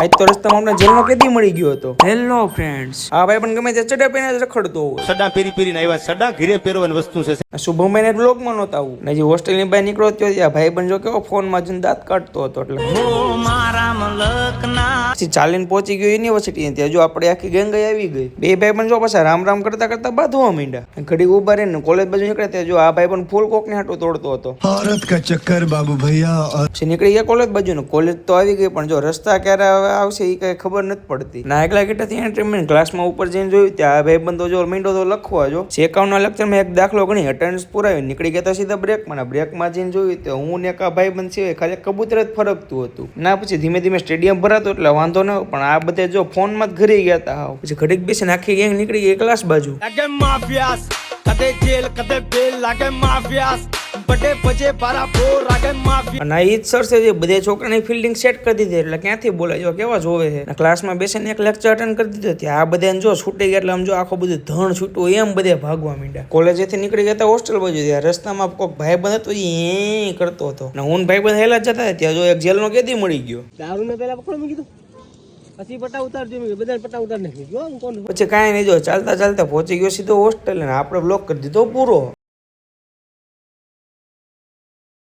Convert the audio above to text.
આજ તો રસ્તામાં અમને જેલનો કેદી મળી ગયો હતો. હેલો ફ્રેન્ડ્સ, આ ભાઈ પણ ગમે તે ચડા પહેરીને જ રખડતો હોય. સડા પહેરીને આવ્યા. સડા ઘીરે પહેરવાની વસ્તુ છે. શુભમભાઈને બ્લોગમાં નહોતા આવું ને, જે હોસ્ટેલની બહાર નીકળો ત્યાં ભાઈ પણ જો કેવો ફોનમાં જઈને દાંત કાઢતો હતો. એટલે પછી ચાલીને પહોંચી ગયો યુનિવર્સિટી. ત્યાં જો આપણે આખી ગેંગ આવી ગઈ. બે ભાઈ પણ જો પાછા રામ રામ કરતા કરતા બાંધવા માંડ્યા. ઘડી ઉભા રહીને કોલેજ બાજુ નીકળ્યા ત્યાં જો આ ભાઈ પણ ફૂલ કોક ને હાટું તોડતો હતો. औरत का चक्कर बाबू भैया. પછી નીકળી ગયા કોલેજ બાજુ ને. કોલેજ તો આવી ગઈ પણ જો રસ્તા ક્યારે આવશે એ કઈ ખબર નથી પડતી. ના એકલા કેટલા એન્ટ્રી ક્લાસમાં ઉપર જઈને જોયું ત્યાં ભાઈ બંધો જો મીંડો તો લખવા જો શેકાવના લેક્ચરમાં એક દાખલો ગણી અટેન્ડન્સ પુરાવી નીકળી ગયા સીધા બ્રેકમાં જઈને જોયું તો હું ને કા ભાઈ બંધ છે ખાલી કબૂતર જ ફરકતું હતું. ના પછી ધીમે ધીમે સ્ટેડિયમ ભરાતો એટલે વાંધો ન, પણ આ બધે જો ફોનમાં જ ઘરી ગયા હતા. પછી ઘડીક બેસીને આખી ગેંગ નીકળી ગઈ ક્લાસ બાજુ. અને આ ઈ જ સર છે જે બધે છોકરાની ફિલ્ડિંગ સેટ કરી દીધી. એટલે ક્યાંથી બોલે જો કેવા જોવે છે. ક્લાસમાં બેસીને એક લેક્ચર અટેન્ડ કરી દીધો ત્યાં આ બધાને જો છૂટી ગયા એટલે આમ જો આખો બધું ધણ છૂટું એમ બધે ભાગવા માંડ્યા. કોલેજેથી નીકળી ગયા હોસ્ટેલ બાજુ. ત્યાં રસ્તામાં કોઈક ભાઈ બંધ હતો એ કરતો હતો ને હું ભાઈ બંધ હેલા જતા ત્યાં જો એક જેલનો કેદી મળી ગયો. દારૂ ને પેલા પકડો મેં કીધું પછી પટ્ટા ઉતારજો મેં બધા પટ્ટા ઉતાર નાખી. પછી કાંઈ નહીં જો ચાલતા ચાલતા પહોંચી ગયો સીધો હોસ્ટેલ ને આપણે બ્લોક કરી દીધો પૂરો.